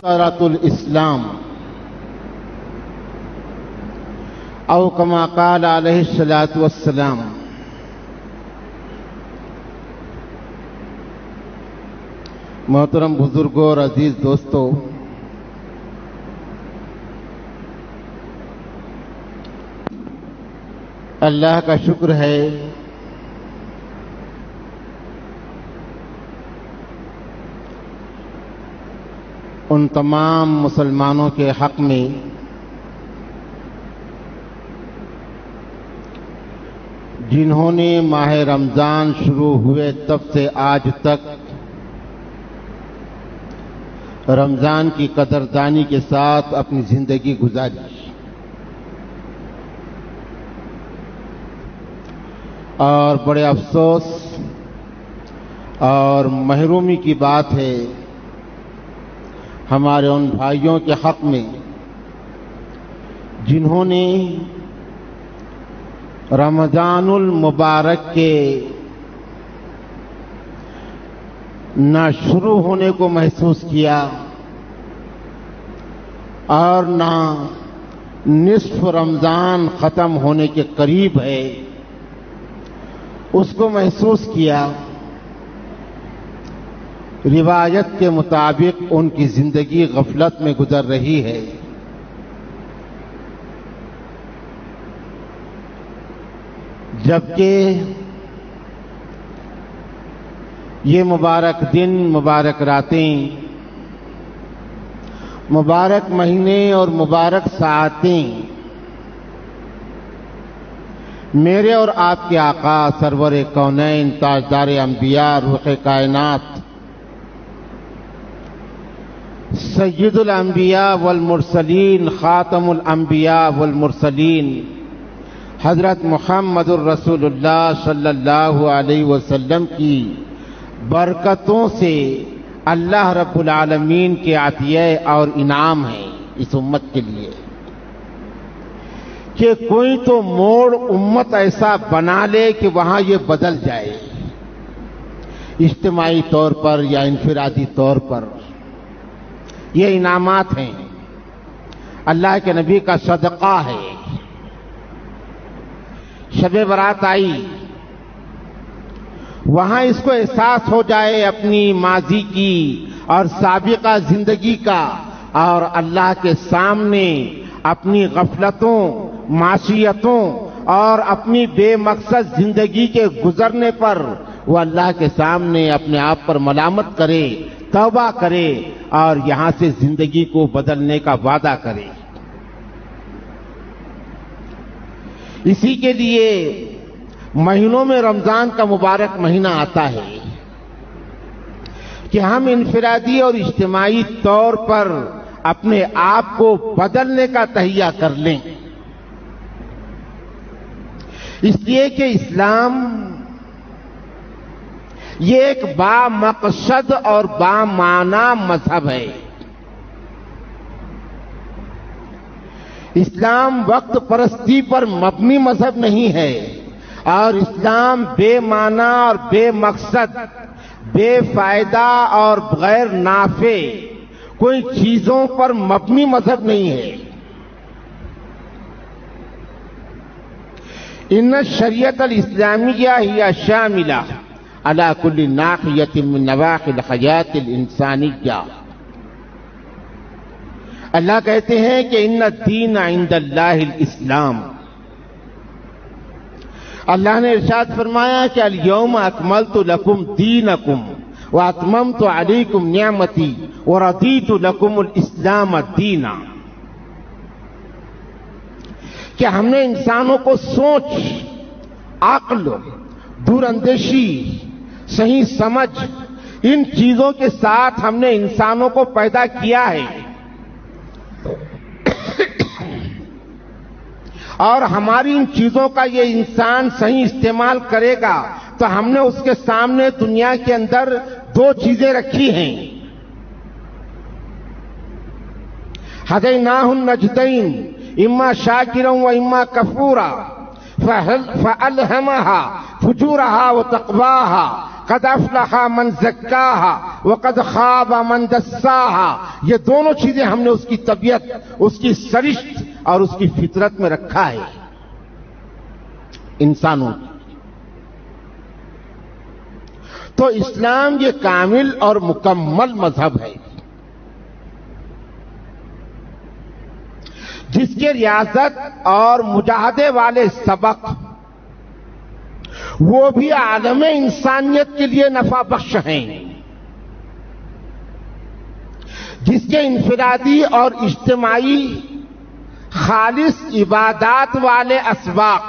شعرۃ الاسلام او کما قال علیہ الصلاۃ والسلام۔ محترم بزرگوں اور عزیز دوستو، اللہ کا شکر ہے ان تمام مسلمانوں کے حق میں جنہوں نے ماہ رمضان شروع ہوئے تب سے آج تک رمضان کی قدردانی کے ساتھ اپنی زندگی گزاری، اور بڑے افسوس اور محرومی کی بات ہے ہمارے ان بھائیوں کے حق میں جنہوں نے رمضان المبارک کے نہ شروع ہونے کو محسوس کیا اور نہ نصف رمضان ختم ہونے کے قریب ہے اس کو محسوس کیا۔ روایت کے مطابق ان کی زندگی غفلت میں گزر رہی ہے، جبکہ یہ مبارک دن، مبارک راتیں، مبارک مہینے اور مبارک ساعتیں میرے اور آپ کے آقا سرور کونین، تاجدار انبیاء، روح کائنات، سید الانبیاء والمرسلین، خاتم الانبیاء والمرسلین، حضرت محمد الرسول اللہ صلی اللہ علیہ وسلم کی برکتوں سے اللہ رب العالمین کے عطیہ اور انعام ہے اس امت کے لیے کہ کوئی تو موڑ امت ایسا بنا لے کہ وہاں یہ بدل جائے، اجتماعی طور پر یا انفرادی طور پر۔ یہ انعامات ہیں، اللہ کے نبی کا صدقہ ہے۔ شب برات آئی، وہاں اس کو احساس ہو جائے اپنی ماضی کی اور سابقہ زندگی کا، اور اللہ کے سامنے اپنی غفلتوں، معصیتوں اور اپنی بے مقصد زندگی کے گزرنے پر وہ اللہ کے سامنے اپنے آپ پر ملامت کرے، توبہ کرے اور یہاں سے زندگی کو بدلنے کا وعدہ کرے۔ اسی کے لیے مہینوں میں رمضان کا مبارک مہینہ آتا ہے کہ ہم انفرادی اور اجتماعی طور پر اپنے آپ کو بدلنے کا تہیہ کر لیں، اس لیے کہ اسلام یہ ایک بامقصد اور بامعنی مذہب ہے۔ اسلام وقت پرستی پر مبنی مذہب نہیں ہے، اور اسلام بے معنی اور بے مقصد، بے فائدہ اور غیر نافع کوئی چیزوں پر مبنی مذہب نہیں ہے۔ ان الشریعۃ الاسلامیہ ہی شاملہ علی کل ناحیۃ من نواحی الحیات الانسانیہ۔ اللہ کہتے ہیں کہ ان الدین عند اللہ الاسلام۔ اللہ نے ارشاد فرمایا کہ الیوم اکملت لکم دینکم واتممت علیکم نعمتی ورضیت لکم الاسلام دینا۔ کہ ہم نے انسانوں کو سوچ، عقل، دور اندیشی، صحیح سمجھ، ان چیزوں کے ساتھ ہم نے انسانوں کو پیدا کیا ہے، اور ہماری ان چیزوں کا یہ انسان صحیح استعمال کرے گا تو ہم نے اس کے سامنے دنیا کے اندر دو چیزیں رکھی ہیں، ہدیناہ النجدین اما شاکرا و اما کفورا فألہمہا فجورہا و تقواہا قد افلح من زکاہا وقد خاب من دساہا، یہ دونوں چیزیں ہم نے اس کی طبیعت، اس کی سرشت اور اس کی فطرت میں رکھا ہے انسانوں کی۔ تو اسلام یہ کامل اور مکمل مذہب ہے جس کے ریاضت اور مجاہدے والے سبق وہ بھی عالم انسانیت کے لیے نفع بخش ہیں، جس کے انفرادی اور اجتماعی خالص عبادات والے اسباق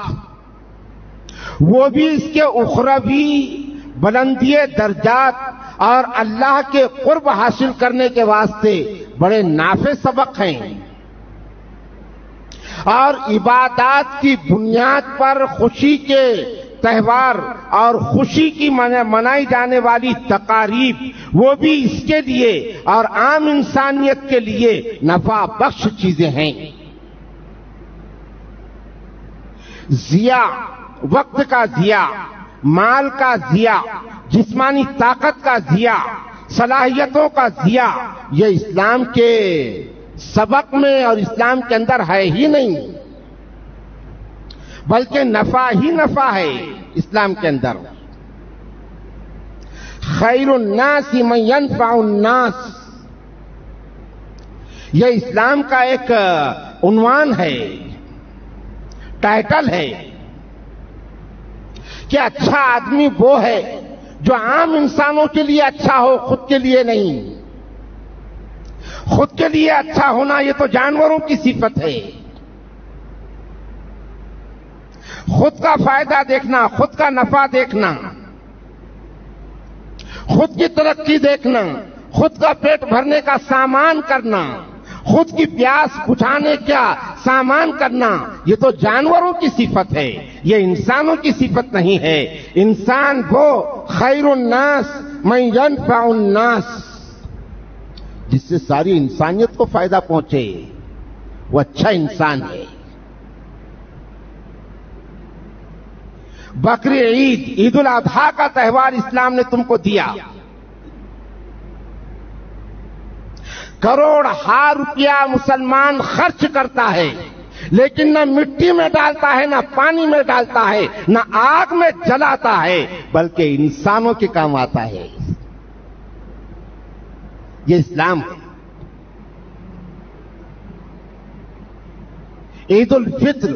وہ بھی اس کے اخروی بلندی درجات اور اللہ کے قرب حاصل کرنے کے واسطے بڑے نافع سبق ہیں، اور عبادات کی بنیاد پر خوشی کے تہوار اور خوشی کی منائی جانے والی تقاریب وہ بھی اس کے لیے اور عام انسانیت کے لیے نفع بخش چیزیں ہیں۔ ضیاء، وقت کا ضیاء، مال کا ضیاء، جسمانی طاقت کا ضیاء، صلاحیتوں کا ضیاء، یہ اسلام کے سبق میں اور اسلام کے اندر ہے ہی نہیں، بلکہ نفع ہی نفع ہے اسلام کے اندر۔ خیر الناس من ينفع الناس، یہ اسلام کا ایک عنوان ہے، ٹائٹل ہے کہ اچھا آدمی وہ ہے جو عام انسانوں کے لیے اچھا ہو، خود کے لیے نہیں۔ خود کے لیے اچھا ہونا یہ تو جانوروں کی صفت ہے، خود کا فائدہ دیکھنا، خود کا نفع دیکھنا، خود کی ترقی دیکھنا، خود کا پیٹ بھرنے کا سامان کرنا، خود کی پیاس بجھانے کا سامان کرنا، یہ تو جانوروں کی صفت ہے، یہ انسانوں کی صفت نہیں ہے۔ انسان وہ خیر الناس من ينفع الناس، جس سے ساری انسانیت کو فائدہ پہنچے، وہ اچھا انسان ہے۔ بقر عید، عید الاضحیٰ کا تہوار اسلام نے تم کو دیا، کروڑہا روپیہ مسلمان خرچ کرتا ہے، لیکن نہ مٹی میں ڈالتا ہے، نہ پانی میں ڈالتا ہے، نہ آگ میں جلاتا ہے، بلکہ انسانوں کے کام آتا ہے۔ یہ اسلام ہے۔ عید الفطر،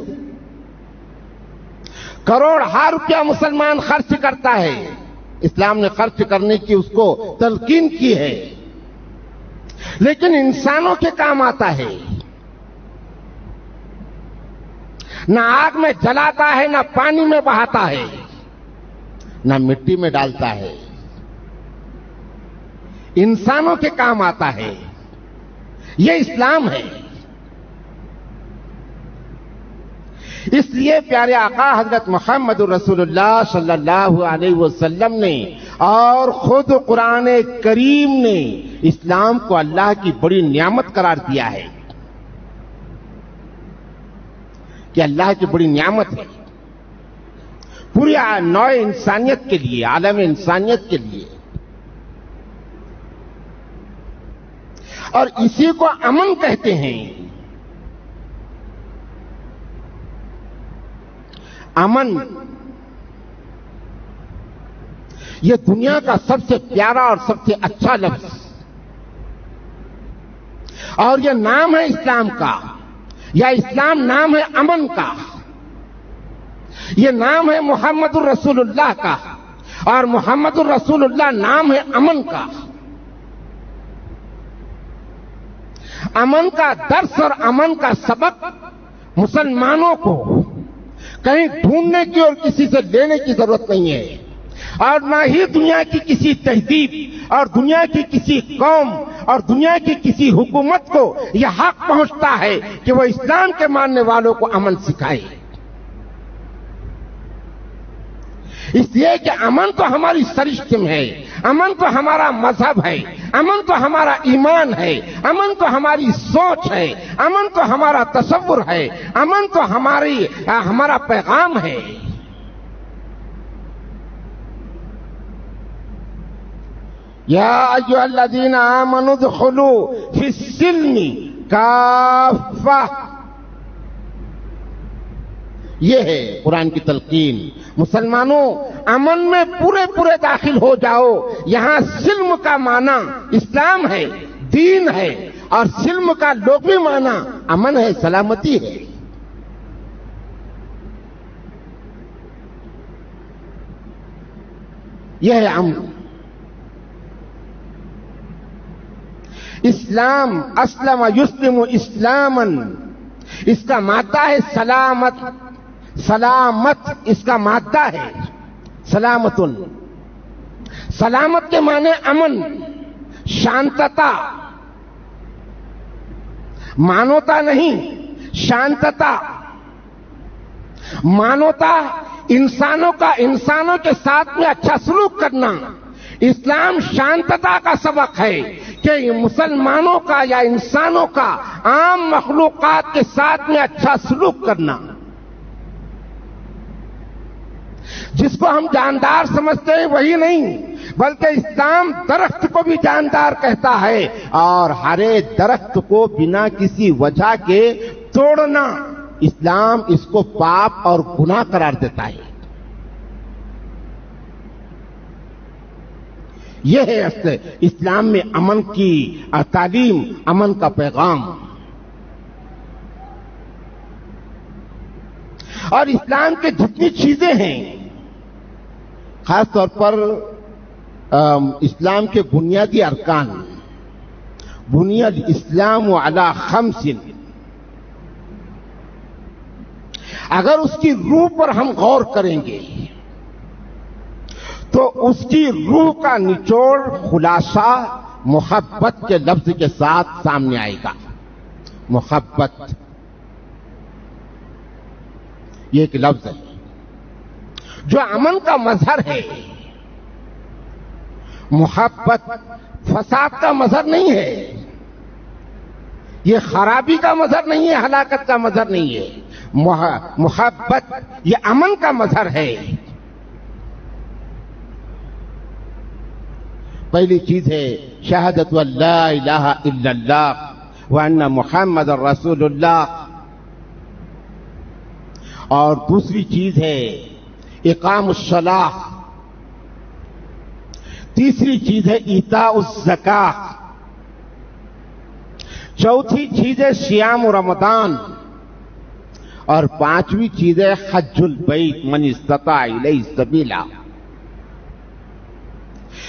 کروڑہا روپیہ مسلمان خرچ کرتا ہے، اسلام نے خرچ کرنے کی اس کو تلقین کی ہے، لیکن انسانوں کے کام آتا ہے، نہ آگ میں جلاتا ہے، نہ پانی میں بہاتا ہے، نہ مٹی میں ڈالتا ہے، انسانوں کے کام آتا ہے۔ یہ اسلام ہے۔ اس لیے پیارے آقا حضرت محمد رسول اللہ صلی اللہ علیہ وسلم نے اور خود قرآن کریم نے اسلام کو اللہ کی بڑی نعمت قرار دیا ہے کہ اللہ کی بڑی نعمت ہے پوری نوع انسانیت کے لیے، عالم انسانیت کے لیے، اور اسی کو امن کہتے ہیں۔ امن یہ دنیا کا سب سے پیارا اور سب سے اچھا لفظ، اور یہ نام ہے اسلام کا، یا اسلام نام ہے امن کا، یہ نام ہے محمد الرسول اللہ کا، اور محمد الرسول اللہ نام ہے امن کا۔ امن کا درس اور امن کا سبق مسلمانوں کو کہیں ڈھونڈنے کی اور کسی سے لینے کی ضرورت نہیں ہے، اور نہ ہی دنیا کی کسی تہذیب اور دنیا کی کسی قوم اور دنیا کی کسی حکومت کو یہ حق پہنچتا ہے کہ وہ اسلام کے ماننے والوں کو امن سکھائے۔ اس لیے کہ امن تو ہماری سرشت میں ہے، امن تو ہمارا مذہب ہے، امن تو ہمارا ایمان ہے، امن تو ہماری سوچ ہے، امن تو ہمارا تصور ہے، امن تو ہمارا پیغام ہے۔ یا ایھا الذین آمنوا ادخلوا فی السلم کافہ، یہ ہے قرآن کی تلقین۔ مسلمانوں امن میں پورے داخل ہو جاؤ۔ یہاں سلم کا معنی اسلام ہے، دین ہے، اور سلم کا لغوی معنی امن ہے، سلامتی ہے۔ یہ ہے امن۔ اسلام، اسلم یسلم اسلاما، اس کا مادہ ہے سلامت۔ سلامت اس کا مادہ ہے سلامتن۔ سلامت کے معنی امن، شانتتا، مانوتا نہیں، شانتتا۔ مانوتا انسانوں کے ساتھ میں اچھا سلوک کرنا۔ اسلام شانتتا کا سبق ہے کہ مسلمانوں کا یا انسانوں کا عام مخلوقات کے ساتھ میں اچھا سلوک کرنا۔ جس کو ہم جاندار سمجھتے ہیں وہی نہیں، بلکہ اسلام درخت کو بھی جاندار کہتا ہے، اور ہر ایک درخت کو بنا کسی وجہ کے توڑنا، اسلام اس کو پاپ اور گناہ قرار دیتا ہے۔ یہ ہے اصل اسلام میں امن کی تعلیم، امن کا پیغام۔ اور اسلام کے جتنی چیزیں ہیں، خاص طور پر اسلام کے بنیادی ارکان، بنیاد اسلام علی خمس، اگر اس کی روح پر ہم غور کریں گے تو اس کی روح کا نچوڑ، خلاصہ محبت کے لفظ کے ساتھ سامنے آئے گا۔ محبت یہ ایک لفظ ہے جو امن کا مظہر ہے۔ محبت فساد کا مظہر نہیں ہے، یہ خرابی کا مظہر نہیں ہے، ہلاکت کا مظہر نہیں ہے۔ محبت یہ امن کا مظہر ہے۔ پہلی چیز ہے شہادت لا الہ الا اللہ وان محمد رسول اللہ، اور دوسری چیز ہے اقام الصلاۃ، تیسری چیز ہے ایتاء الزکاۃ، چوتھی چیز ہے صیام رمضان، اور پانچویں چیز ہے حج البیت من استطاع الیہ سبیلا۔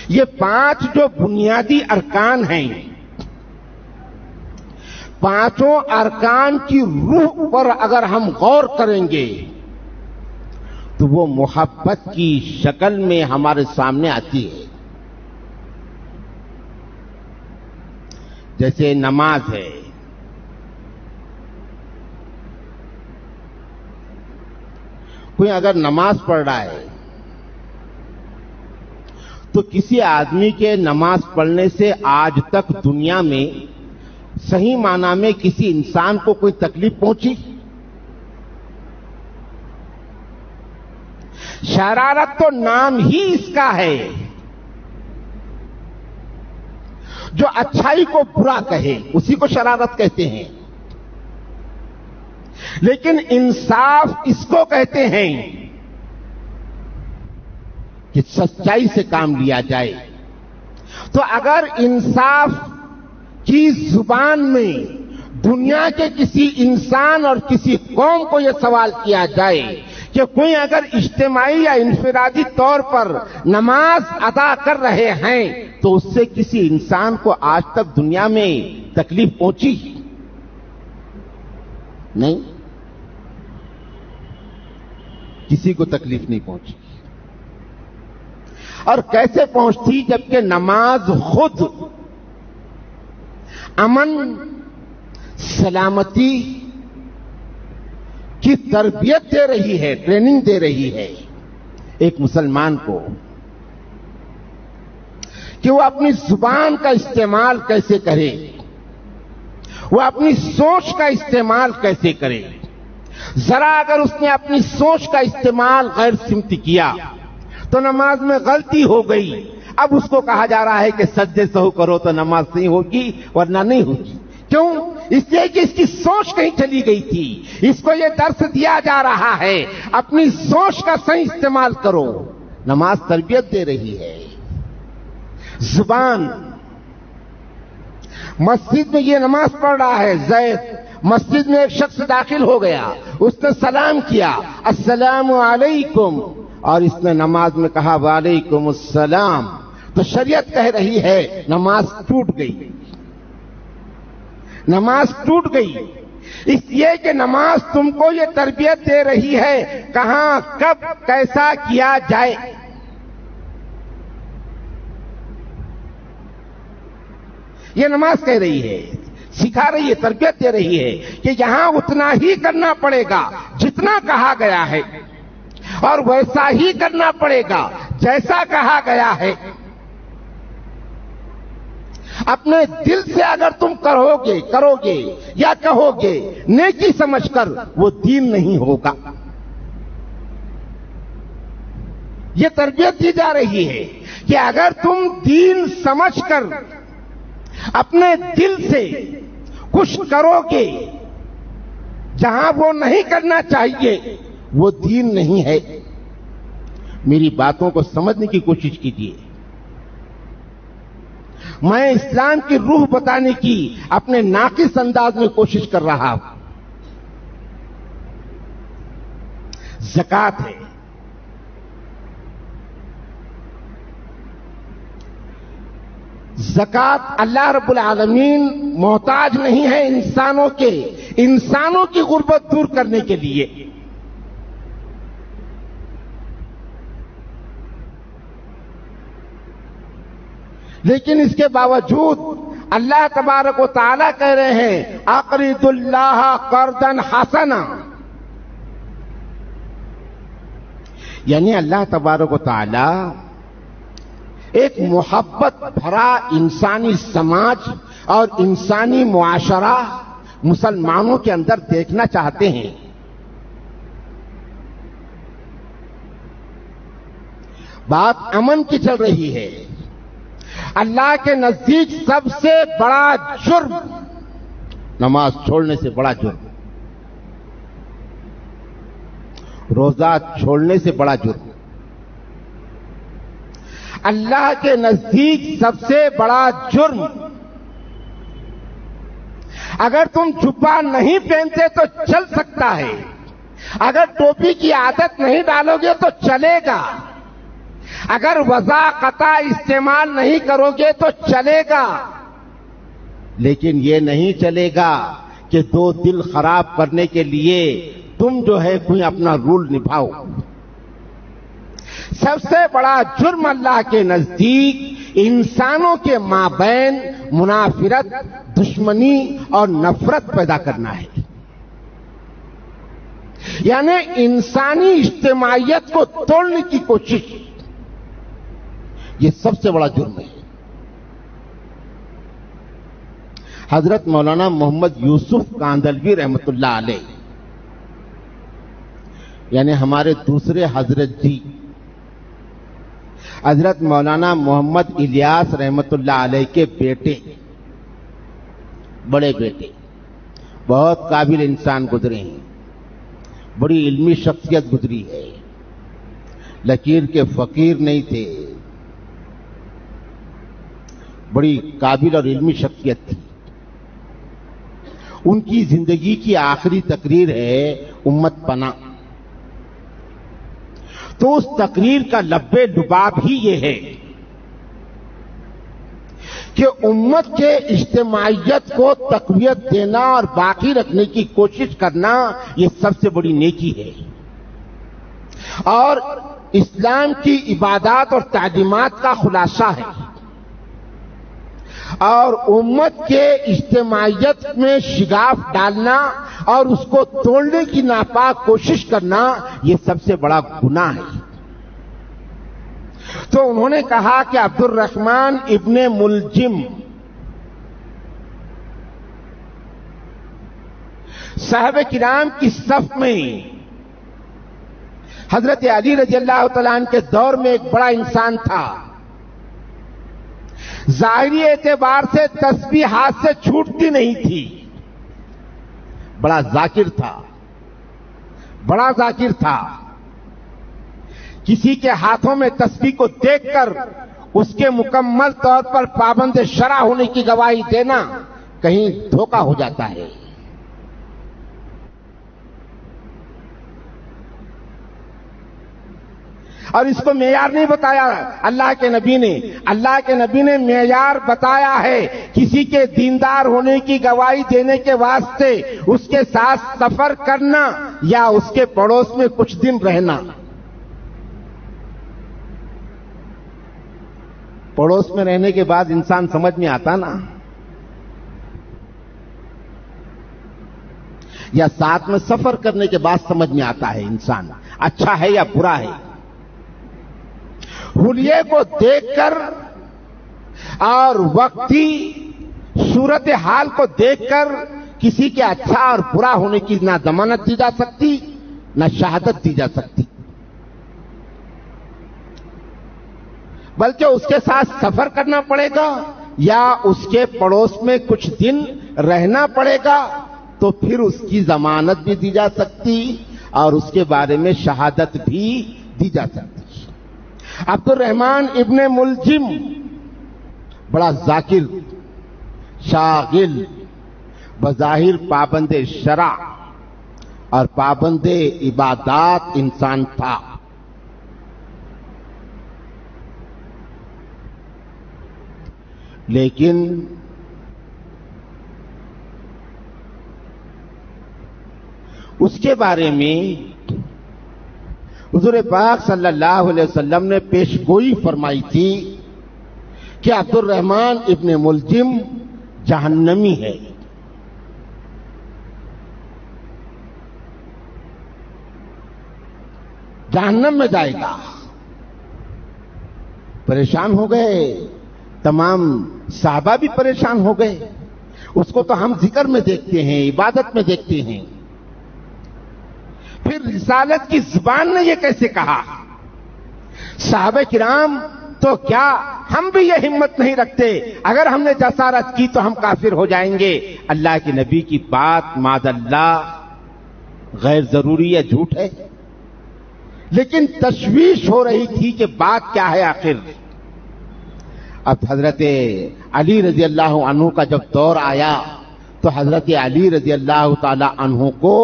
یہ پانچ جو بنیادی ارکان ہیں، پانچوں ارکان کی روح پر اگر ہم غور کریں گے تو وہ محبت کی شکل میں ہمارے سامنے آتی ہے۔ جیسے نماز ہے، کوئی اگر نماز پڑھ رہا ہے تو کسی آدمی کے نماز پڑھنے سے آج تک دنیا میں صحیح معنی میں کسی انسان کو کوئی تکلیف پہنچی؟ شرارت تو نام ہی اس کا ہے، جو اچھائی کو برا کہے اسی کو شرارت کہتے ہیں، لیکن انصاف اس کو کہتے ہیں کہ سچائی سے کام لیا جائے۔ تو اگر انصاف کی زبان میں دنیا کے کسی انسان اور کسی قوم کو یہ سوال کیا جائے کہ کوئی اگر اجتماعی یا انفرادی طور پر نماز ادا کر رہے ہیں تو اس سے کسی انسان کو آج تک دنیا میں تکلیف پہنچی؟ نہیں، کسی کو تکلیف نہیں پہنچی۔ اور کیسے پہنچتی؟ جبکہ نماز خود امن، سلامتی کی تربیت دے رہی ہے، ٹریننگ دے رہی ہے ایک مسلمان کو کہ وہ اپنی زبان کا استعمال کیسے کرے، وہ اپنی سوچ کا استعمال کیسے کرے۔ ذرا اگر اس نے اپنی سوچ کا استعمال غیر سمتی کیا تو نماز میں غلطی ہو گئی۔ اب اس کو کہا جا رہا ہے کہ سجدے سہو کرو تو نماز نہیں ہوگی ورنہ نہیں ہوگی. کیوں؟ اس لیے کہ اس کی سوچ کہیں چلی گئی تھی. اس کو یہ درس دیا جا رہا ہے اپنی سوچ کا صحیح استعمال کرو. نماز تربیت دے رہی ہے. زبان، مسجد میں یہ نماز پڑھ رہا ہے زید، مسجد میں ایک شخص داخل ہو گیا، اس نے سلام کیا السلام علیکم، اور اس نے نماز میں کہا وعلیکم السلام، تو شریعت کہہ رہی ہے نماز ٹوٹ گئی. نماز ٹوٹ گئی اس لیے کہ نماز تم کو یہ تربیت دے رہی ہے کہاں کب کیسا کیا جائے. یہ نماز کہہ رہی ہے، سکھا رہی ہے، تربیت دے رہی ہے کہ یہاں اتنا ہی کرنا پڑے گا جتنا کہا گیا ہے، اور ویسا ہی کرنا پڑے گا جیسا کہا گیا ہے. اپنے دل سے اگر تم کرو گے یا کہو گے نیکی سمجھ کر، وہ دین نہیں ہوگا. یہ تربیت دی جا رہی ہے کہ اگر تم دین سمجھ کر اپنے دل سے کچھ کرو گے جہاں وہ نہیں کرنا چاہیے، وہ دین نہیں ہے. میری باتوں کو سمجھنے کی کوشش کیجیے. میں اسلام کی روح بتانے کی اپنے ناقص انداز میں کوشش کر رہا ہوں. زکات ہے. زکات اللہ رب العالمین محتاج نہیں ہے انسانوں کی غربت دور کرنے کے لیے. لیکن اس کے باوجود اللہ تبارک و تعالیٰ کہہ رہے ہیں اقرضوا اللہ قرضا حسنا، یعنی اللہ تبارک و تعالیٰ ایک محبت بھرا انسانی سماج اور انسانی معاشرہ مسلمانوں کے اندر دیکھنا چاہتے ہیں. بات امن کی چل رہی ہے. اللہ کے نزدیک سب سے بڑا جرم نماز چھوڑنے سے بڑا جرم، روزہ چھوڑنے سے بڑا جرم. اللہ کے نزدیک سب سے بڑا جرم، اگر تم جبہ نہیں پہنتے تو چل سکتا ہے، اگر ٹوپی کی عادت نہیں ڈالو گے تو چلے گا، اگر وضع قطع استعمال نہیں کرو گے تو چلے گا، لیکن یہ نہیں چلے گا کہ دو دل خراب کرنے کے لیے تم جو ہے کوئی اپنا رول نبھاؤ. سب سے بڑا جرم اللہ کے نزدیک انسانوں کے مابین منافرت، دشمنی اور نفرت پیدا کرنا ہے. یعنی انسانی اجتماعیت کو توڑنے کی کوشش، یہ سب سے بڑا جرم ہے. حضرت مولانا محمد یوسف کاندلوی رحمت اللہ علیہ، یعنی ہمارے دوسرے حضرت جی حضرت مولانا محمد الیاس رحمت اللہ علیہ کے بیٹے، بڑے بیٹے، بہت قابل انسان گزرے ہیں، بڑی علمی شخصیت گزری ہے، لکیر کے فقیر نہیں تھے، بڑی قابل اور علمی شخصیت تھی. ان کی زندگی کی آخری تقریر ہے امت پناہ. تو اس تقریر کا لب لباب ہی یہ ہے کہ امت کے اجتماعیت کو تقویت دینا اور باقی رکھنے کی کوشش کرنا یہ سب سے بڑی نیکی ہے، اور اسلام کی عبادات اور تعلیمات کا خلاصہ ہے. اور امت کے اجتماعیت میں شگاف ڈالنا اور اس کو توڑنے کی ناپاک کوشش کرنا یہ سب سے بڑا گناہ ہے. تو انہوں نے کہا کہ عبد الرحمن ابن ملجم صحابہ کرام کی صف میں حضرت علی رضی اللہ تعالیٰ عنہ کے دور میں ایک بڑا انسان تھا، ظاہری اعتبار سے تسبیح ہاتھ سے چھوٹتی نہیں تھی. بڑا ذاکر تھا، بڑا ذاکر تھا. کسی کے ہاتھوں میں تسبیح کو دیکھ کر اس کے مکمل طور پر پابند شرع ہونے کی گواہی دینا کہیں دھوکہ ہو جاتا ہے. اور اس کو معیار نہیں بتایا اللہ کے نبی نے. اللہ کے نبی نے معیار بتایا ہے کسی کے دیندار ہونے کی گواہی دینے کے واسطے اس کے ساتھ سفر کرنا یا اس کے پڑوس میں کچھ دن رہنا. پڑوس میں رہنے کے بعد انسان سمجھ میں آتا نا، یا ساتھ میں سفر کرنے کے بعد سمجھ میں آتا ہے انسان اچھا ہے یا برا ہے. حلیے کو دیکھ کر اور وقتی صورت حال کو دیکھ کر کسی کے اچھا اور برا ہونے کی نہ ضمانت دی جا سکتی نہ شہادت دی جا سکتی، بلکہ اس کے ساتھ سفر کرنا پڑے گا یا اس کے پڑوس میں کچھ دن رہنا پڑے گا تو پھر اس کی ضمانت بھی دی جا سکتی اور اس کے بارے میں شہادت بھی دی جا سکتی. عبد الرحمن ابن ملجم بڑا ذاکر، شاغل، بظاہر پابند شرع اور پابند عبادات انسان تھا. لیکن اس کے بارے میں حضور پاک صلی اللہ علیہ وسلم نے پیش گوئی فرمائی تھی کہ عبد الرحمن ابن ملجم جہنمی ہے. جہنم میں جائے گا. پریشان ہو گئے، تمام صحابہ بھی پریشان ہو گئے. اس کو تو ہم ذکر میں دیکھتے ہیں، عبادت میں دیکھتے ہیں، پھر رسالت کی زبان نے یہ کیسے کہا؟ صحابہ کرام تو کیا ہم بھی یہ ہمت نہیں رکھتے، اگر ہم نے جسارت کی تو ہم کافر ہو جائیں گے. اللہ کے نبی کی بات معاذ اللہ غیر ضروری ہے، جھوٹ ہے، لیکن تشویش ہو رہی تھی کہ بات کیا ہے آخر. اب حضرت علی رضی اللہ عنہ کا جب دور آیا تو حضرت علی رضی اللہ تعالی عنہ کو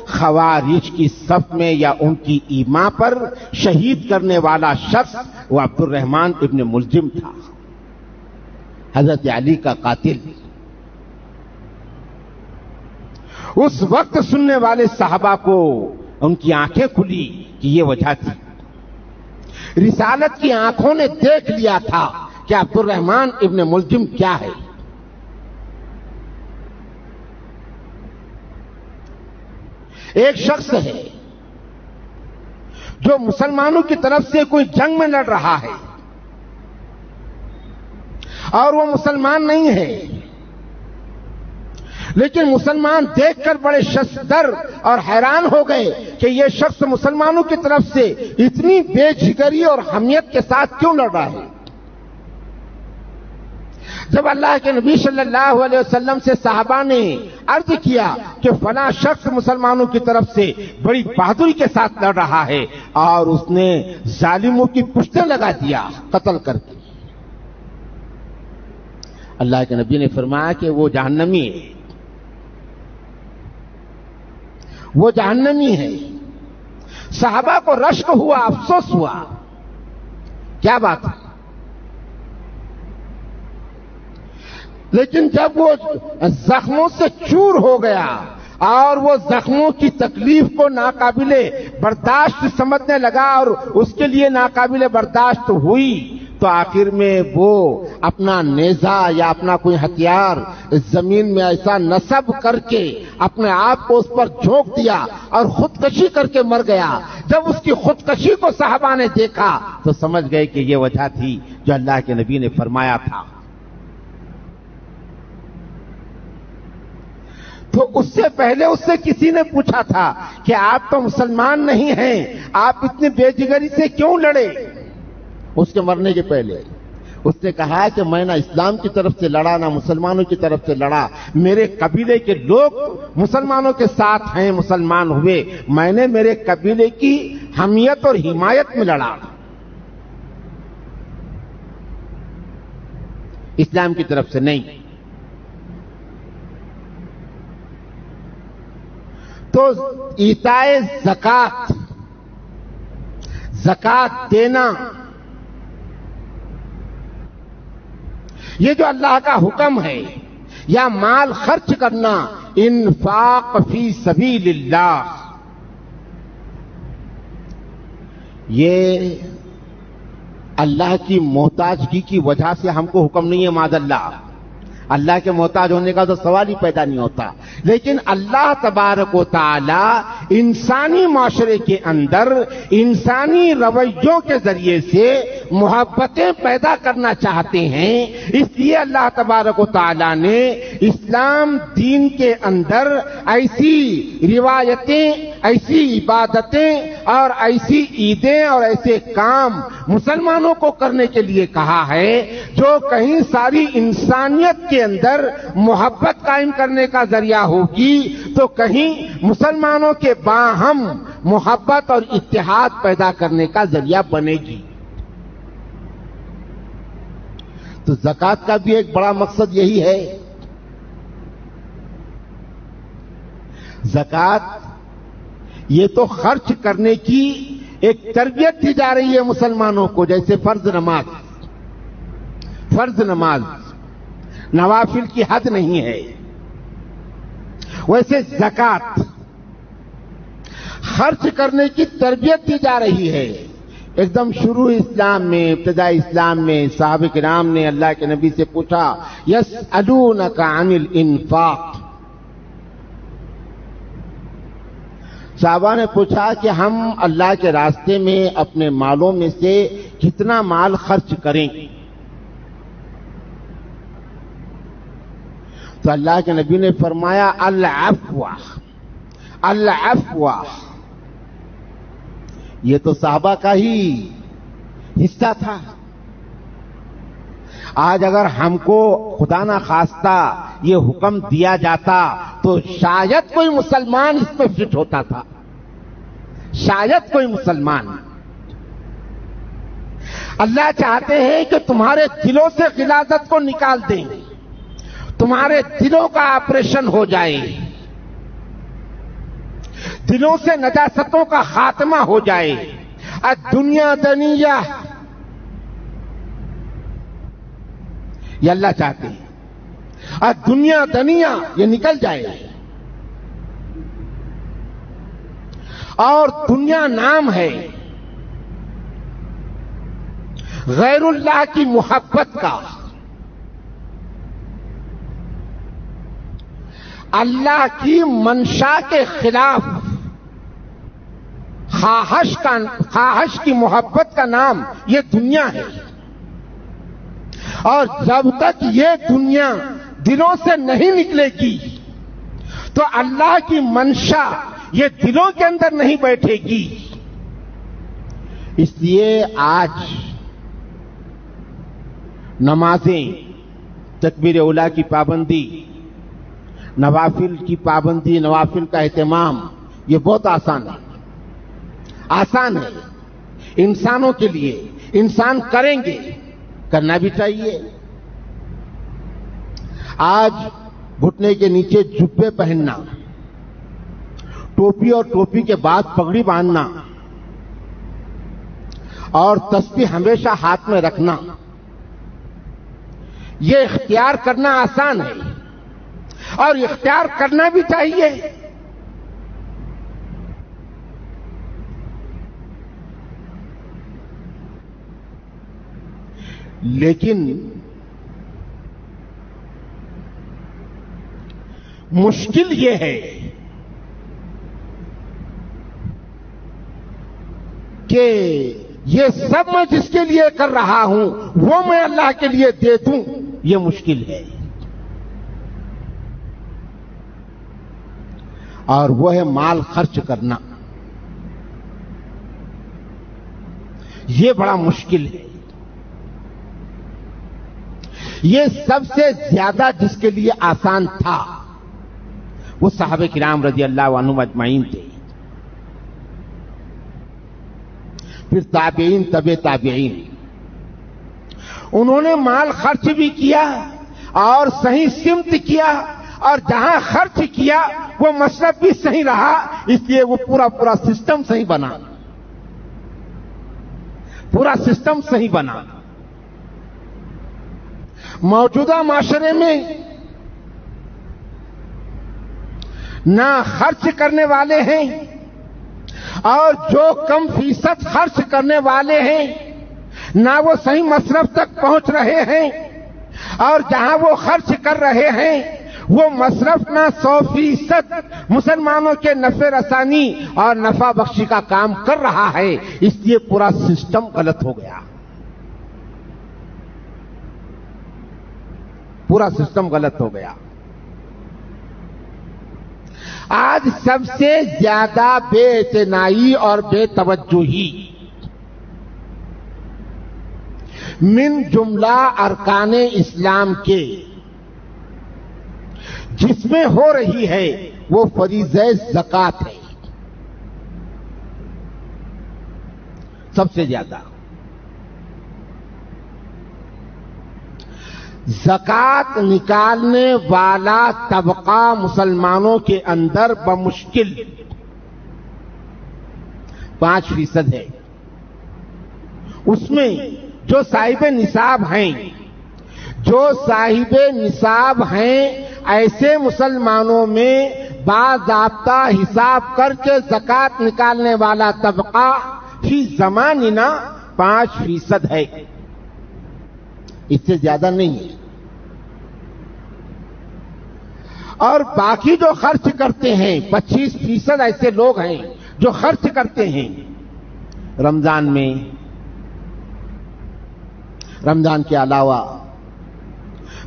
خوارج کی صف میں یا ان کی ایما پر شہید کرنے والا شخص وہ عبد الرحمن ابن ملجم تھا، حضرت علی کا قاتل. اس وقت سننے والے صحابہ کو ان کی آنکھیں کھلی کہ یہ وجہ تھی. رسالت کی آنکھوں نے دیکھ لیا تھا کہ عبد الرحمن ابن ملجم کیا ہے. ایک شخص ہے جو مسلمانوں کی طرف سے کوئی جنگ میں لڑ رہا ہے اور وہ مسلمان نہیں ہے، لیکن مسلمان دیکھ کر بڑے ششدر اور حیران ہو گئے کہ یہ شخص مسلمانوں کی طرف سے اتنی بے جگری اور حمیت کے ساتھ کیوں لڑ رہا ہے. جب اللہ کے نبی صلی اللہ علیہ وسلم سے صحابہ نے عرض کیا کہ فلاں شخص مسلمانوں کی طرف سے بڑی بہادری کے ساتھ لڑ رہا ہے اور اس نے ظالموں کی پشتیں لگا دیا قتل کر کے، اللہ کے نبی نے فرمایا کہ وہ جہنمی ہے، وہ جہنمی ہے. صحابہ کو رشک ہوا، افسوس ہوا، کیا بات ہے. لیکن جب وہ زخموں سے چور ہو گیا اور وہ زخموں کی تکلیف کو ناقابل برداشت سمجھنے لگا اور اس کے لیے ناقابل برداشت ہوئی تو آخر میں وہ اپنا نیزہ یا اپنا کوئی ہتھیار زمین میں ایسا نصب کر کے اپنے آپ کو اس پر جھونک دیا اور خودکشی کر کے مر گیا. جب اس کی خودکشی کو صحابہ نے دیکھا تو سمجھ گئے کہ یہ وجہ تھی جو اللہ کے نبی نے فرمایا تھا. تو اس سے پہلے اس سے کسی نے پوچھا تھا کہ آپ تو مسلمان نہیں ہیں، آپ اتنی بے جگری سے کیوں لڑے؟ اس کے مرنے کے پہلے اس نے کہا کہ میں نہ اسلام کی طرف سے لڑا نہ مسلمانوں کی طرف سے لڑا، میرے قبیلے کے لوگ مسلمانوں کے ساتھ ہیں، مسلمان ہوئے، میں نے میرے قبیلے کی حمیت اور حمایت میں لڑا، اسلام کی طرف سے نہیں۔ تو ایتائے زکات، زکات دینا، یہ جو اللہ کا حکم ہے، یا مال خرچ کرنا، انفاق فی سبیل اللہ، یہ اللہ کی محتاجگی کی وجہ سے ہم کو حکم نہیں ہے، معاذ اللہ، اللہ کے محتاج ہونے کا تو سوال ہی پیدا نہیں ہوتا، لیکن اللہ تبارک و تعالی انسانی معاشرے کے اندر انسانی رویوں کے ذریعے سے محبتیں پیدا کرنا چاہتے ہیں، اس لیے اللہ تبارک و تعالی نے اسلام دین کے اندر ایسی روایتیں، ایسی عبادتیں اور ایسی عیدیں اور ایسے کام مسلمانوں کو کرنے کے لیے کہا ہے جو کہیں ساری انسانیت کے اندر محبت قائم کرنے کا ذریعہ ہوگی، تو کہیں مسلمانوں کے باہم محبت اور اتحاد پیدا کرنے کا ذریعہ بنے گی۔ تو زکات کا بھی ایک بڑا مقصد یہی ہے۔ زکات یہ تو خرچ کرنے کی ایک تربیت دی جا رہی ہے مسلمانوں کو، جیسے فرض نماز، فرض نماز نوافل کی حد نہیں ہے، ویسے زکات خرچ کرنے کی تربیت دی جا رہی ہے۔ ایک دم شروع اسلام میں، ابتدائی اسلام میں صحابہ کرام نے اللہ کے نبی سے پوچھا، یسألونک عن الانفاق، صحابہ نے پوچھا کہ ہم اللہ کے راستے میں اپنے مالوں میں سے کتنا مال خرچ کریں؟ تو اللہ کے نبی نے فرمایا العفو، العفو، یہ تو صحابہ کا ہی حصہ تھا۔ آج اگر ہم کو خدا نہ خواستہ یہ حکم دیا جاتا تو شاید کوئی مسلمان اس پہ فٹ ہوتا تھا، شاید کوئی مسلمان۔ اللہ چاہتے ہیں کہ تمہارے دلوں سے غلاظت کو نکال دیں، تمہارے دلوں کا آپریشن ہو جائے، دلوں سے نجاستوں کا خاتمہ ہو جائے۔ الدنیا دنیا، یہ اللہ چاہتے ہیں، الدنیا دنیا، یہ نکل جائے، اور دنیا نام ہے غیر اللہ کی محبت کا، اللہ کی منشا کے خلاف خواہش کی محبت کا نام یہ دنیا ہے، اور جب تک یہ دنیا دلوں سے نہیں نکلے گی تو اللہ کی منشا یہ دلوں کے اندر نہیں بیٹھے گی۔ اس لیے آج نمازیں، تکبیر اولیٰ کی پابندی، نوافل کی پابندی، نوافل کا اہتمام، یہ بہت آسان ہے، آسان ہے انسانوں کے لیے، انسان کریں گے، کرنا بھی چاہیے۔ آج گھٹنے کے نیچے جبے پہننا، ٹوپی اور ٹوپی کے بعد پگڑی باندھنا، اور تسبیح ہمیشہ ہاتھ میں رکھنا، یہ اختیار کرنا آسان ہے، اور اختیار کرنا بھی چاہیے۔ لیکن مشکل یہ ہے کہ یہ سب میں جس کے لیے کر رہا ہوں وہ میں اللہ کے لیے دے دوں، یہ مشکل ہے، اور وہ ہے مال خرچ کرنا، یہ بڑا مشکل ہے۔ یہ سب سے زیادہ جس کے لیے آسان تھا وہ صحابہ کرام رضی اللہ عنہم اجمعین تھے، پھر تابعین، تبع تابعین. انہوں نے مال خرچ بھی کیا اور صحیح سمت کیا، اور جہاں خرچ کیا وہ مصرف بھی صحیح رہا، اس لیے وہ پورا سسٹم صحیح بنا، پورا سسٹم صحیح بنا. موجودہ معاشرے میں نہ خرچ کرنے والے ہیں، اور جو کم فیصد خرچ کرنے والے ہیں نہ وہ صحیح مصرف تک پہنچ رہے ہیں، اور جہاں وہ خرچ کر رہے ہیں وہ مصرف نہ 100% مسلمانوں کے نفع رسانی اور نفع بخشی کا کام کر رہا ہے، اس لیے پورا سسٹم غلط ہو گیا، پورا سسٹم غلط ہو گیا. آج سب سے زیادہ بے اعتنائی اور بے توجہی من جملہ ارکان اسلام کے جس میں ہو رہی ہے وہ فریضہ زکوٰۃ ہے. سب سے زیادہ زکوٰۃ نکالنے والا طبقہ مسلمانوں کے اندر بمشکل 5% ہے. اس میں جو صاحب نصاب ہیں، جو صاحب نصاب ہیں، ایسے مسلمانوں میں باضابطہ حساب کر کے زکوٰۃ نکالنے والا طبقہ فی زماننا 5% ہے، اس سے زیادہ نہیں ہے. اور باقی جو خرچ کرتے ہیں 25% ایسے لوگ ہیں جو خرچ کرتے ہیں رمضان میں، رمضان کے علاوہ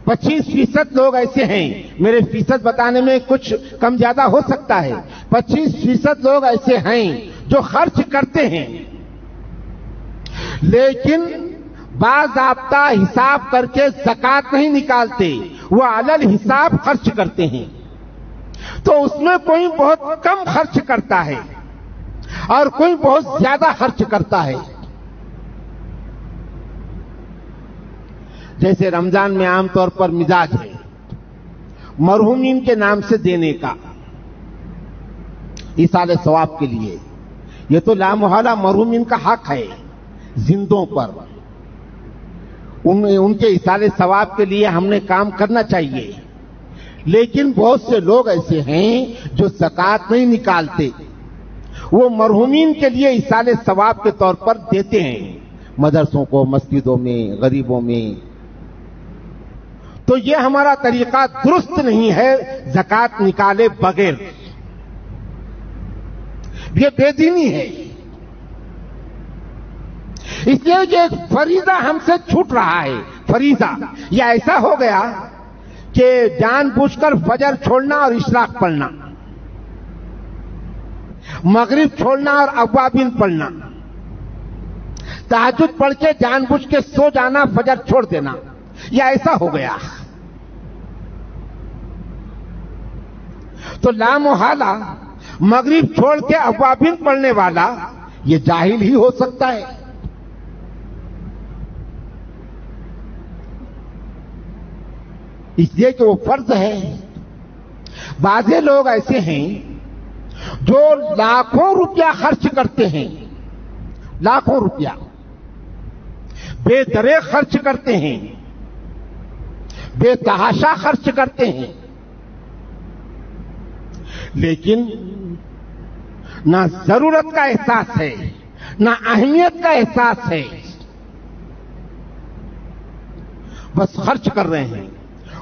25% لوگ ایسے ہیں، میرے فیصد بتانے میں کچھ کم زیادہ ہو سکتا ہے، 25% لوگ ایسے ہیں جو خرچ کرتے ہیں لیکن باضابطہ حساب کر کے زکوٰۃ نہیں نکالتے، وہ علل حساب خرچ کرتے ہیں. تو اس میں کوئی بہت کم خرچ کرتا ہے اور کوئی بہت زیادہ خرچ کرتا ہے. جیسے رمضان میں عام طور پر مزاج ہے مرحومین کے نام سے دینے کا، ایصال ثواب کے لیے. یہ تو لامحالہ مرحومین کا حق ہے زندوں پر، ان کے ایصال ثواب کے لیے ہم نے کام کرنا چاہیے. لیکن بہت سے لوگ ایسے ہیں جو زکوٰۃ نہیں نکالتے، وہ مرحومین کے لیے ایصال ثواب کے طور پر دیتے ہیں مدرسوں کو، مسجدوں میں، غریبوں میں. تو یہ ہمارا طریقہ درست نہیں ہے زکوٰۃ نکالے بغیر، یہ بے دینی ہے. اس لیے کہ ایک فریضہ ہم سے چھوٹ رہا ہے. فریضہ یہ ایسا ہو گیا کہ جان بوجھ کر فجر چھوڑنا اور اشراق پڑھنا، مغرب چھوڑنا اور اوابین پڑھنا، تہجد پڑھ کے جان بوجھ کے سو جانا، فجر چھوڑ دینا، یہ ایسا ہو گیا. تو لامحالہ مغرب چھوڑ کے اوابین پڑھنے والا یہ جاہل ہی ہو سکتا ہے. اس لیے کہ وہ فرض ہے. بعض لوگ ایسے ہیں جو لاکھوں روپیہ خرچ کرتے ہیں، لاکھوں روپیہ بے درے خرچ کرتے ہیں، بے تحاشا خرچ کرتے ہیں، لیکن نہ ضرورت کا احساس ہے نہ اہمیت کا احساس ہے، بس خرچ کر رہے ہیں.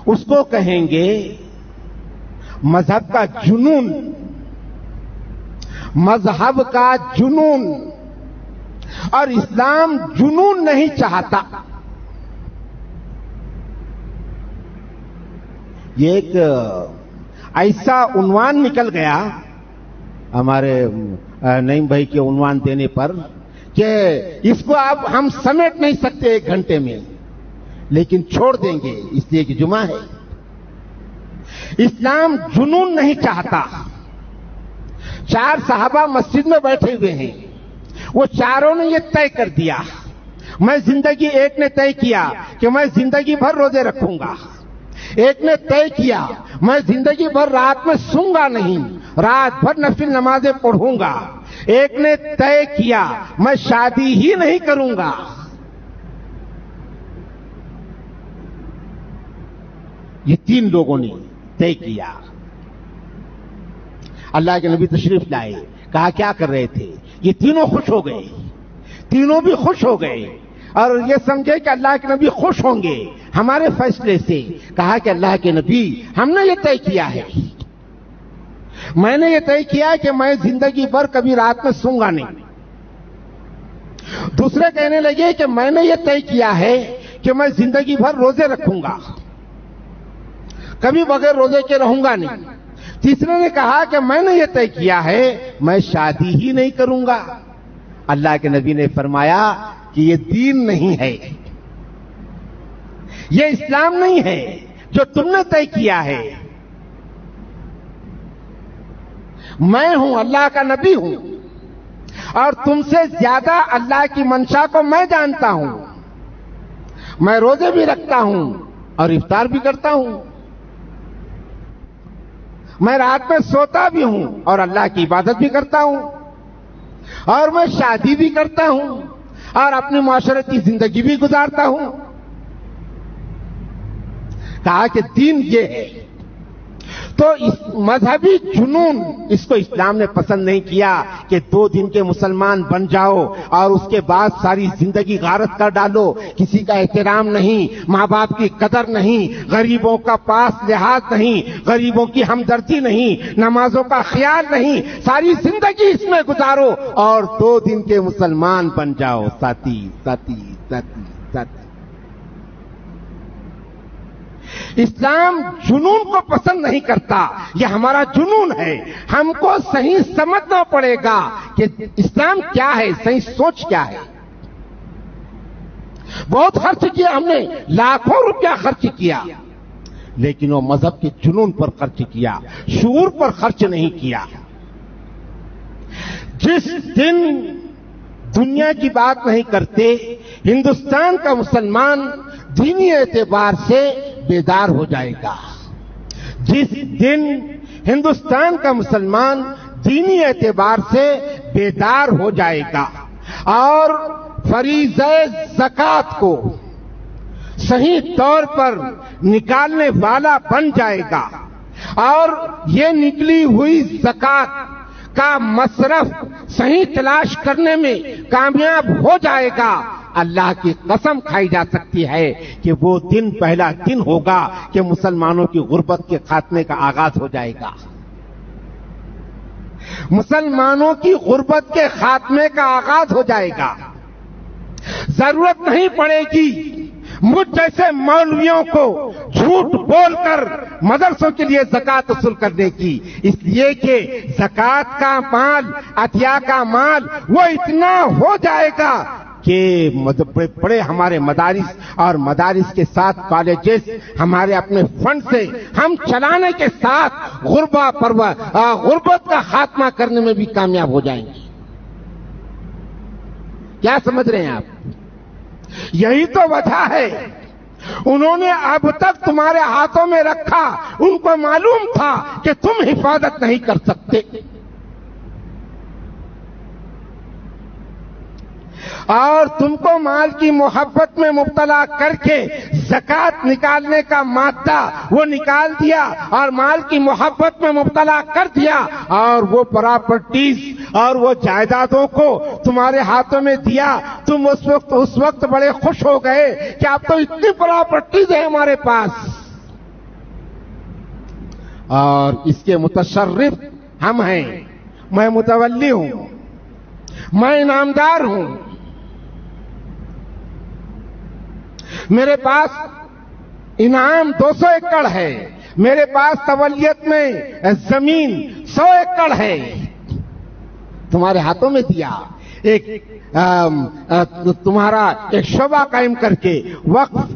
اس کو کہیں گے مذہب کا جنون، مذہب کا جنون. اور اسلام جنون نہیں چاہتا. یہ ایک ایسا عنوان نکل گیا ہمارے نعیم بھائی کے عنوان دینے پر کہ اس کو اب ہم سمیٹ نہیں سکتے 1 گھنٹے میں. لیکن چھوڑ دیں گے اس لیے کہ جمعہ ہے. اسلام جنون نہیں چاہتا. 4 صحابہ مسجد میں بیٹھے ہوئے ہیں, وہ چاروں نے یہ طے کر دیا, میں زندگی, ایک نے طے کیا کہ میں زندگی بھر روزے رکھوں گا, ایک نے طے کیا میں زندگی بھر رات میں سوں گا نہیں, رات بھر نفل نمازیں پڑھوں گا, ایک نے طے کیا میں شادی ہی نہیں کروں گا. یہ 3 لوگوں نے طے کیا. اللہ کے نبی تشریف لائے, کہا کیا کر رہے تھے؟ یہ تینوں خوش ہو گئے, تینوں بھی خوش ہو گئے اور یہ سمجھے کہ اللہ کے نبی خوش ہوں گے ہمارے فیصلے سے. کہا کہ اللہ کے نبی ہم نے یہ طے کیا ہے, میں نے یہ طے کیا ہے کہ میں زندگی بھر کبھی رات میں سوں گا نہیں. دوسرے کہنے لگے کہ میں نے یہ طے کیا ہے کہ میں زندگی بھر روزے رکھوں گا, کبھی بغیر روزے کے رہوں گا نہیں. تیسرے نے کہا کہ میں نے یہ طے کیا ہے میں شادی ہی نہیں کروں گا. اللہ کے نبی نے فرمایا کہ یہ دین نہیں ہے, یہ اسلام نہیں ہے جو تم نے طے کیا ہے. میں ہوں, اللہ کا نبی ہوں, اور تم سے زیادہ اللہ کی منشا کو میں جانتا ہوں. میں روزے بھی رکھتا ہوں اور افطار بھی کرتا ہوں, میں رات میں سوتا بھی ہوں اور اللہ کی عبادت بھی کرتا ہوں, اور میں شادی بھی کرتا ہوں اور اپنی معاشرتی زندگی بھی گزارتا ہوں. کہا کہ دین یہ ہے. تو اس مذہبی جنون, اس کو اسلام نے پسند نہیں کیا کہ 2 دن کے مسلمان بن جاؤ اور اس کے بعد ساری زندگی غارت کر ڈالو, کسی کا احترام نہیں, ماں باپ کی قدر نہیں, غریبوں کا پاس لحاظ نہیں, غریبوں کی ہمدردی نہیں, نمازوں کا خیال نہیں, ساری زندگی اس میں گزارو اور 2 دن کے مسلمان بن جاؤ. ساتھی ساتھی ساتھی ساتھی, اسلام جنون کو پسند نہیں کرتا. یہ ہمارا جنون ہے. ہم کو صحیح سمجھنا پڑے گا کہ اسلام کیا ہے, صحیح سوچ کیا ہے. بہت خرچ کیا ہم نے, لاکھوں روپیہ خرچ کیا, لیکن وہ مذہب کے جنون پر خرچ کیا, شعور پر خرچ نہیں کیا. جس دن دنیا کی بات نہیں کرتے, ہندوستان کا مسلمان دینی اعتبار سے بیدار ہو جائے گا. جس دن ہندوستان کا مسلمان دینی اعتبار سے بیدار ہو جائے گا اور فریضہ زکات کو صحیح طور پر نکالنے والا بن جائے گا اور یہ نکلی ہوئی زکات کا مصرف صحیح تلاش کرنے میں کامیاب ہو جائے گا, اللہ کی قسم کھائی جا سکتی ہے کہ وہ دن پہلا دن ہوگا کہ مسلمانوں کی غربت کے خاتمے کا آغاز ہو جائے گا. مسلمانوں کی غربت کے خاتمے کا آغاز ہو جائے گا. ضرورت نہیں پڑے گی مجھ جیسے مولویوں کو جھوٹ بول کر مدرسوں کے لیے زکات وصول کرنے کی, اس لیے کہ زکات کا مال, عطیہ کا مال وہ اتنا ہو جائے گا کہ بڑے ہمارے مدارس اور مدارس کے ساتھ کالجز ہمارے اپنے فنڈ سے ہم چلانے کے ساتھ غربت کا خاتمہ کرنے میں بھی کامیاب ہو جائیں گے. کیا سمجھ رہے ہیں آپ؟ یہی تو وجہ ہے. انہوں نے اب تک تمہارے ہاتھوں میں رکھا, ان کو معلوم تھا کہ تم حفاظت نہیں کر سکتے, اور تم کو مال کی محبت میں مبتلا کر کے زکات نکالنے کا مادہ وہ نکال دیا اور مال کی محبت میں مبتلا کر دیا اور وہ پراپرٹیز اور وہ جائیدادوں کو تمہارے ہاتھوں میں دیا. تم اس وقت بڑے خوش ہو گئے کہ اب تو اتنی پراپرٹیز ہیں ہمارے پاس, اور اس کے متصرف ہم ہیں. میں متولی ہوں, میں انعامدار ہوں, میرے پاس انعام 200 ایکڑ ہے, میرے پاس تولیت میں زمین 100 ایکڑ ہے, تمہارے ہاتھوں میں دیا. ایک تمہارا ایک شعبہ قائم کر کے وقف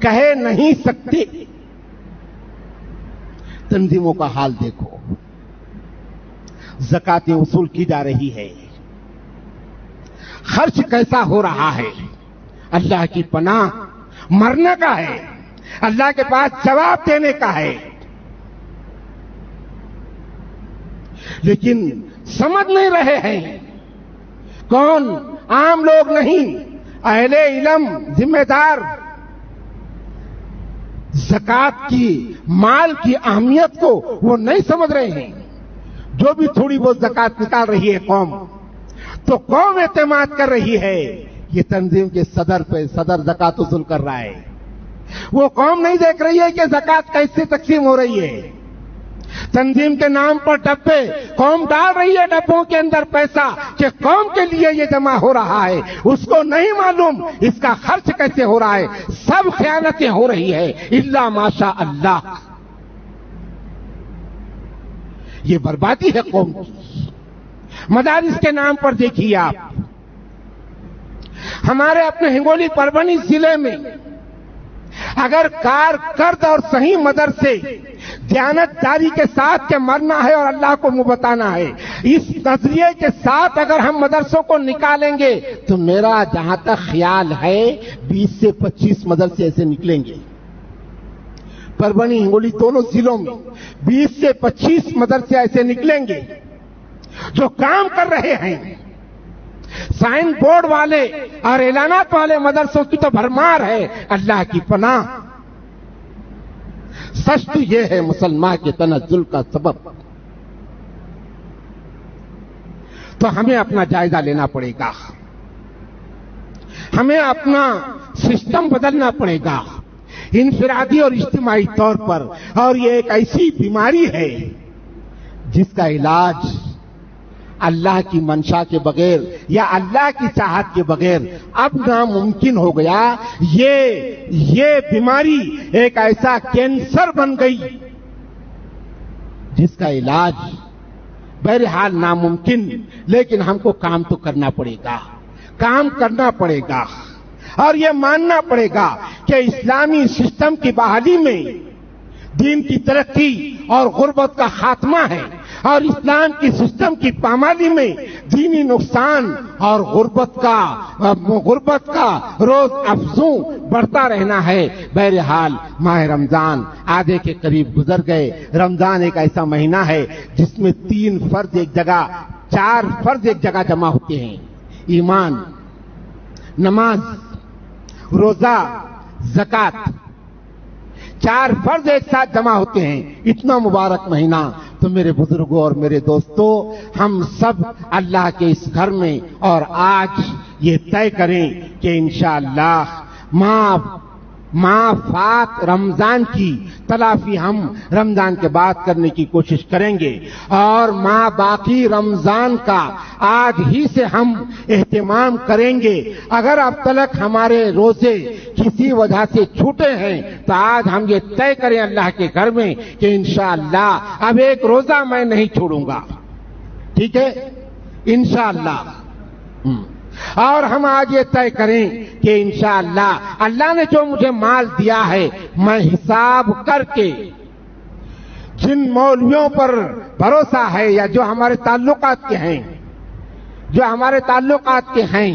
کہہ نہیں سکتے. تنظیموں کا حال دیکھو, زکاتیں وصول کی جا رہی ہے, خرچ کیسا ہو رہا ہے. اللہ کی پناہ مرنے کا ہے, اللہ کے پاس جواب دینے کا ہے. لیکن سمجھ نہیں رہے ہیں. کون؟ عام لوگ نہیں, اہل علم, ذمہ دار. زکات کی, مال کی اہمیت کو وہ نہیں سمجھ رہے ہیں. جو بھی تھوڑی بہت زکات نکال رہی ہے قوم, تو قوم اعتماد کر رہی ہے یہ تنظیم کے صدر پہ. صدر زکات وصول کر رہا ہے. وہ قوم نہیں دیکھ رہی ہے کہ زکات کیسے تقسیم ہو رہی ہے. تنظیم کے نام پر ڈبے قوم ڈال رہی ہے, ڈبوں کے اندر پیسہ کہ قوم کے لیے یہ جمع ہو رہا ہے. اس کو نہیں معلوم اس کا خرچ کیسے ہو رہا ہے. سب خیانتیں ہو رہی ہے الا ماشاء اللہ. یہ بربادی ہے قوم کی. مدارس کے نام پر دیکھیے آپ, ہمارے اپنے ہنگولی پربھنی ضلع میں اگر کارکرد اور صحیح مدرسے دیانتداری کے ساتھ کے مرنا ہے اور اللہ کو منہ بتانا ہے, اس نظریے کے ساتھ اگر ہم مدرسوں کو نکالیں گے تو میرا جہاں تک خیال ہے 20 سے 25 مدرسے ایسے نکلیں گے. پربھنی ہنگولی دونوں ضلعوں میں 20 سے 25 مدرسے ایسے نکلیں گے جو کام کر رہے ہیں. سائن بورڈ والے اور اعلانات والے مدرسوں کی تو بھرمار ہے. اللہ کی پناہ. سچ تو یہ ہے مسلمان کے تنزل کا سبب. تو ہمیں اپنا جائزہ لینا پڑے گا, ہمیں اپنا سسٹم بدلنا پڑے گا انفرادی اور اجتماعی طور پر. اور یہ ایک ایسی بیماری ہے جس کا علاج اللہ کی منشا کے بغیر یا اللہ کی چاہت کے بغیر اب ناممکن ہو گیا. یہ بیماری ایک ایسا کینسر بن گئی جس کا علاج بہرحال ناممکن, لیکن ہم کو کام تو کرنا پڑے گا. کام کرنا پڑے گا اور یہ ماننا پڑے گا کہ اسلامی سسٹم کی بحالی میں دین کی ترقی اور غربت کا خاتمہ ہے, اور اسلام کی سسٹم کی پامالی میں دینی نقصان اور غربت کا روز افزوں بڑھتا رہنا ہے. بہرحال ماہ رمضان آدھے کے قریب گزر گئے. رمضان ایک ایسا مہینہ ہے جس میں 3 فرض ایک جگہ, 4 فرض ایک جگہ جمع ہوتے ہیں. ایمان, نماز, روزہ, زکات, 4 فرض ایک ساتھ جمع ہوتے ہیں. اتنا مبارک مہینہ. تو میرے بزرگوں اور میرے دوستوں, ہم سب اللہ کے اس گھر میں اور آج یہ طے کریں کہ انشاءاللہ ما فات رمضان کی تلافی ہم رمضان کے بعد کرنے کی کوشش کریں گے, اور ما باقی رمضان کا آج ہی سے ہم اہتمام کریں گے. اگر اب تک ہمارے روزے کسی وجہ سے چھوٹے ہیں تو آج ہم یہ طے کریں اللہ کے گھر میں کہ انشاءاللہ اب ایک روزہ میں نہیں چھوڑوں گا. ٹھیک ہے انشاءاللہ. اور ہم آج یہ طے کریں کہ انشاءاللہ اللہ نے جو مجھے مال دیا ہے میں حساب کر کے جن مولویوں پر بھروسہ ہے یا جو ہمارے تعلقات کے ہیں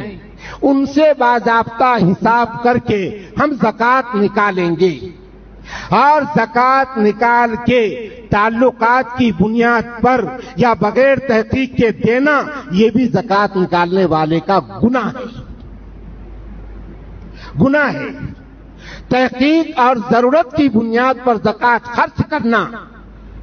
ان سے باضابطہ حساب کر کے ہم زکات نکالیں گے. اور زکات نکال کے تعلقات کی بنیاد پر یا بغیر تحقیق کے دینا یہ بھی زکات نکالنے والے کا گناہ ہے. تحقیق اور ضرورت کی بنیاد پر زکات خرچ کرنا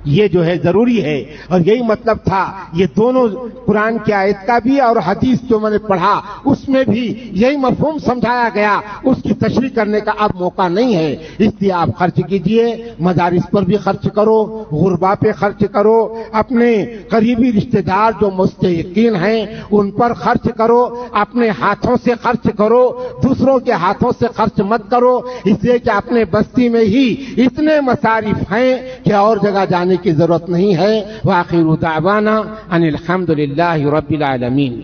یہ جو ہے ضروری ہے. اور یہی مطلب تھا یہ دونوں قرآن کی آیت کا بھی اور حدیث جو میں نے پڑھا اس میں بھی یہی مفہوم سمجھایا گیا. اس کی تشریح کرنے کا اب موقع نہیں ہے, اس لیے آپ خرچ کیجئے. مدارس پر بھی خرچ کرو, غربا پہ خرچ کرو, اپنے قریبی رشتہ دار جو مستحقین ہیں ان پر خرچ کرو, اپنے ہاتھوں سے خرچ کرو, دوسروں کے ہاتھوں سے خرچ مت کرو, اس لیے کہ اپنے بستی میں ہی اتنے مصارف ہیں کہ اور جگہ جانے کی ضرورت نہیں ہے. وآخر دعوانا ان الحمد للہ رب العالمین.